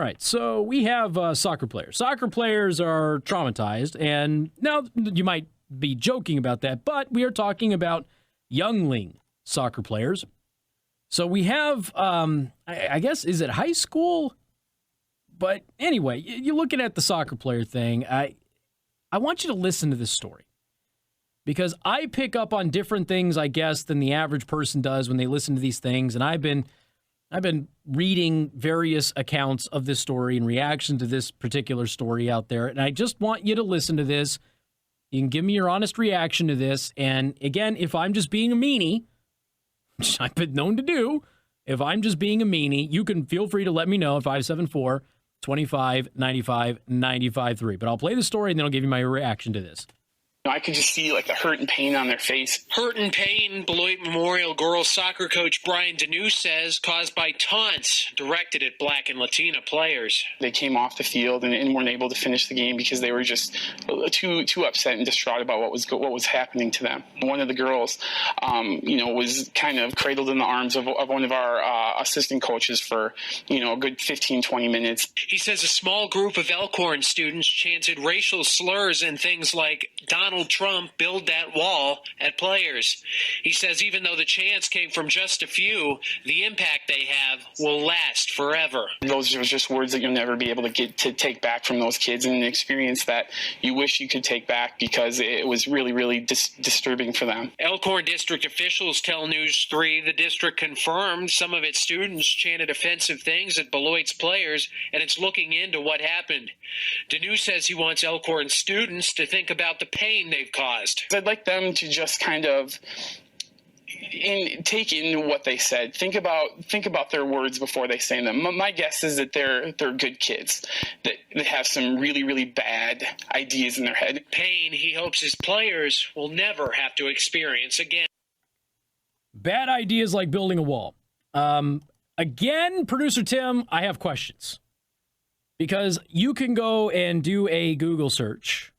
right, so we have soccer players. Soccer players are traumatized, and now you might be joking about that, but we are talking about youngling soccer players. So we have, I guess, is it high school? But anyway, you're looking at the soccer player thing. I want you to listen to this story because I pick up on different things, I guess, than the average person does when they listen to these things, and I've been reading various accounts of this story in reaction to this particular story out there, and I just want you to listen to this. You can give me your honest reaction to this, and again, if I'm just being a meanie, which I've been known to do, if I'm just being a meanie, you can feel free to let me know at 574-2595-95-3. But I'll play the story, and then I'll give you my reaction to this. I could just see like the hurt and pain on their face. Hurt and pain, Beloit Memorial girls soccer coach Brian Denew says, caused by taunts directed at Black and Latina players. They came off the field and weren't able to finish the game because they were just too upset and distraught about what was happening to them. One of the girls, was kind of cradled in the arms of one of our assistant coaches for, a good 15, 20 minutes. He says a small group of Elkhorn students chanted racial slurs and things like Donald Trump build that wall at players. He says even though the chants came from just a few, the impact they have will last forever. Those are just words that you'll never be able to take back from those kids, and an experience that you wish you could take back because it was really, really disturbing for them. Elkhorn district officials tell News 3 the district confirmed some of its students chanted offensive things at Beloit's players, and it's looking into what happened. Denew says he wants Elkhorn students to think about the pain they've caused. I'd like them to just kind of take in what they said. Think about their words before they say them. My guess is that they're good kids that have some really, really bad ideas in their head. Pain he hopes his players will never have to experience again. Bad ideas like building a wall. Again, producer Tim, I have questions. Because you can go and do a Google search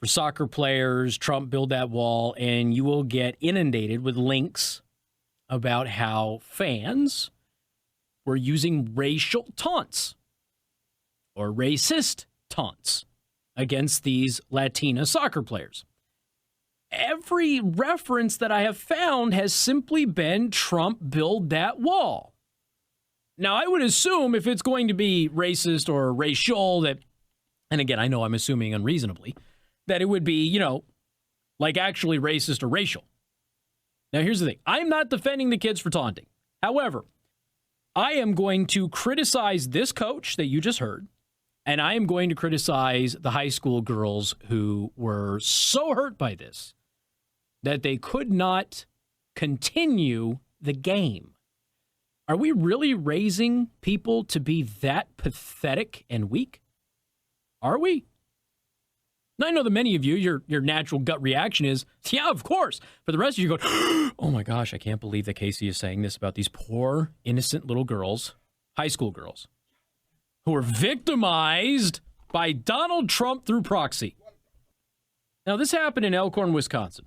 for soccer players, Trump build that wall, and you will get inundated with links about how fans were using racial taunts or racist taunts against these Latina soccer players. Every reference that I have found has simply been Trump build that wall. Now, I would assume if it's going to be racist or racial that, and again, I know I'm assuming unreasonably, that it would be, like actually racist or racial. Now, here's the thing. I'm not defending the kids for taunting. However, I am going to criticize this coach that you just heard, and I am going to criticize the high school girls who were so hurt by this that they could not continue the game. Are we really raising people to be that pathetic and weak? Are we? Now, I know that many of you, your natural gut reaction is, yeah, of course. For the rest of you, you go, oh my gosh, I can't believe that Casey is saying this about these poor, innocent little girls, high school girls, who were victimized by Donald Trump through proxy. Now, this happened in Elkhorn, Wisconsin.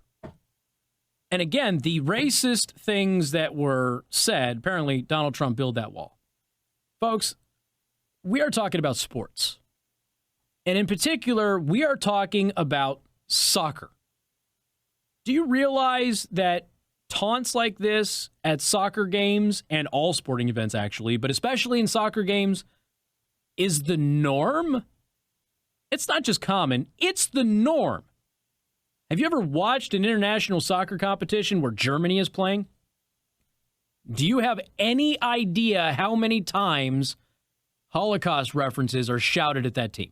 And again, the racist things that were said, apparently Donald Trump built that wall. Folks, we are talking about sports. And in particular, we are talking about soccer. Do you realize that taunts like this at soccer games and all sporting events, actually, but especially in soccer games, is the norm? It's not just common, it's the norm. Have you ever watched an international soccer competition where Germany is playing? Do you have any idea how many times Holocaust references are shouted at that team?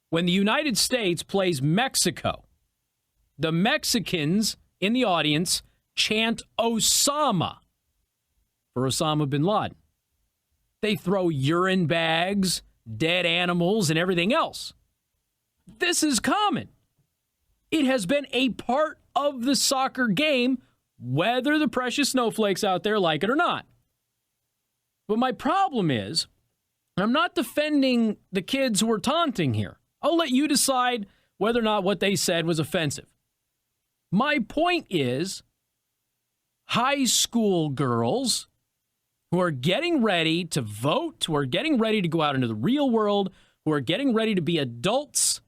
When the United States plays Mexico, the Mexicans in the audience chant Osama for Osama bin Laden. They throw urine bags, dead animals, and everything else. This is common. It has been a part of the soccer game, whether the precious snowflakes out there like it or not. But my problem is, I'm not defending the kids who are taunting here. I'll let you decide whether or not what they said was offensive. My point is, high school girls who are getting ready to vote, who are getting ready to go out into the real world, who are getting ready to be adults,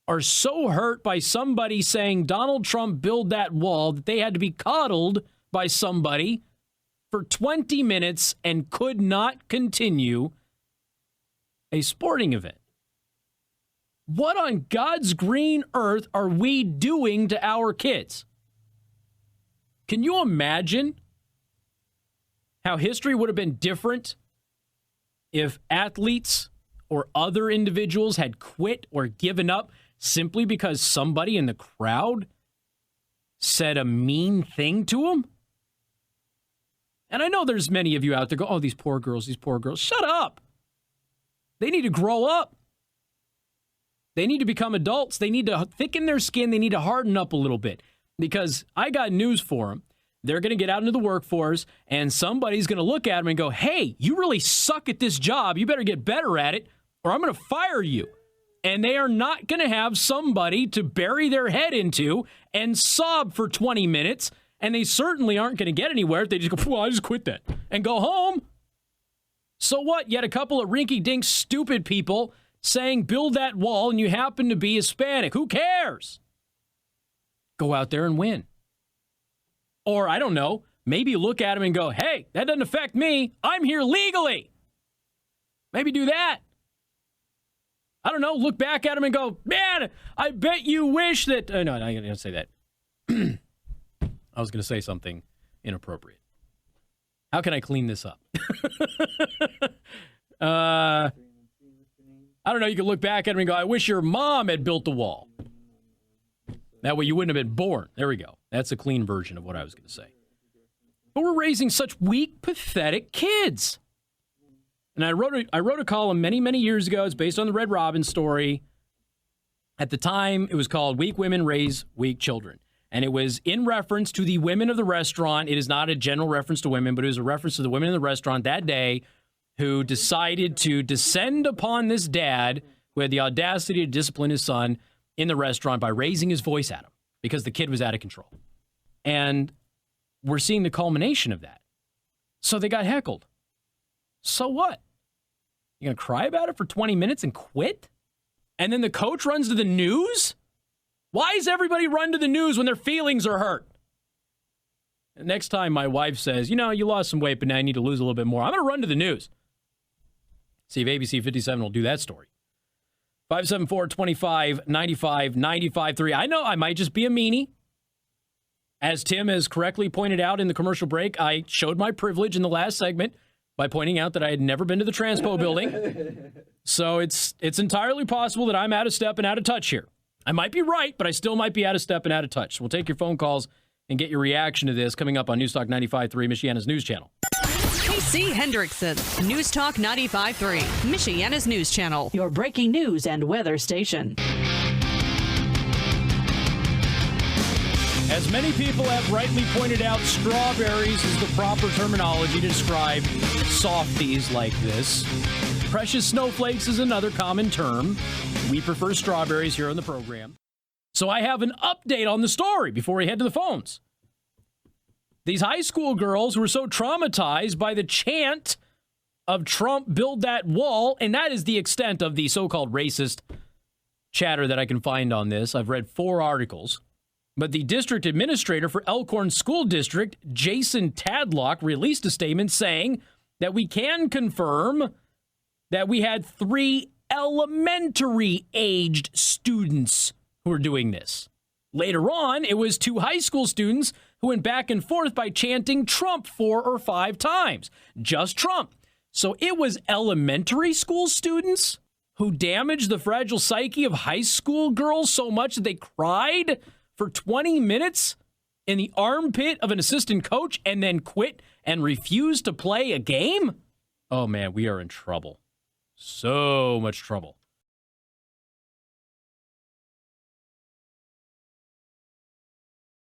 are so hurt by somebody saying Donald Trump built that wall that they had to be coddled by somebody for 20 minutes and could not continue a sporting event. What on God's green earth are we doing to our kids? Can you imagine how history would have been different if athletes or other individuals had quit or given up simply because somebody in the crowd said a mean thing to them? And I know there's many of you out there go, oh, these poor girls, these poor girls. Shut up. They need to grow up. They need to become adults. They need to thicken their skin. They need to harden up a little bit, because I got news for them. They're going to get out into the workforce, and somebody's going to look at them and go, hey, you really suck at this job. You better get better at it, or I'm going to fire you. And they are not going to have somebody to bury their head into and sob for 20 minutes, and they certainly aren't going to get anywhere if they just go, well, I just quit that, and go home. So what? Yet a couple of rinky-dink stupid people saying build that wall, and you happen to be Hispanic. Who cares? Go out there and win. Or, I don't know, maybe look at them and go, hey, that doesn't affect me. I'm here legally. Maybe do that. I don't know, look back at them and go, man, I bet you wish that... no, I'm not going to say that. I was going to say something inappropriate. How can I clean this up? I don't know, you can look back at them and go, I wish your mom had built the wall. That way you wouldn't have been born. There we go. That's a clean version of what I was going to say. But we're raising such weak, pathetic kids. And I wrote a column many, many years ago. It's based on the Red Robin story. At the time, it was called Weak Women Raise Weak Children. And it was in reference to the women of the restaurant. It is not a general reference to women, but it was a reference to the women in the restaurant that day who decided to descend upon this dad who had the audacity to discipline his son in the restaurant by raising his voice at him because the kid was out of control. And we're seeing the culmination of that. So they got heckled. So what? You going to cry about it for 20 minutes and quit? And then the coach runs to the news? Why does everybody run to the news when their feelings are hurt? And next time my wife says, you know, you lost some weight, but now you need to lose a little bit more, I'm going to run to the news. See if ABC 57 will do that story. 574-25-95-95-3. I know I might just be a meanie. As Tim has correctly pointed out in the commercial break, I showed my privilege in the last segment by pointing out that I had never been to the Transpo building. So it's entirely possible that I'm out of step and out of touch here. I might be right, but I still might be out of step and out of touch. So we'll take your phone calls and get your reaction to this coming up on Newstalk 95.3, Michiana's news channel. Casey Hendrickson, Newstalk 95.3, Michiana's news channel. Your breaking news and weather station. As many people have rightly pointed out, strawberries is the proper terminology to describe softies like this. Precious snowflakes is another common term. We prefer strawberries here on the program. So I have an update on the story before we head to the phones. These high school girls who were so traumatized by the chant of Trump build that wall, and that is the extent of the so-called racist chatter that I can find on this. I've read 4 articles. But the district administrator for Elkhorn School District, Jason Tadlock, released a statement saying that we can confirm that we had 3 elementary-aged students who were doing this. Later on, it was 2 high school students who went back and forth by chanting Trump 4 or 5 times. Just Trump. So it was elementary school students who damaged the fragile psyche of high school girls so much that they cried for 20 minutes in the armpit of an assistant coach and then quit and refused to play a game? Oh, man, we are in trouble. So much trouble.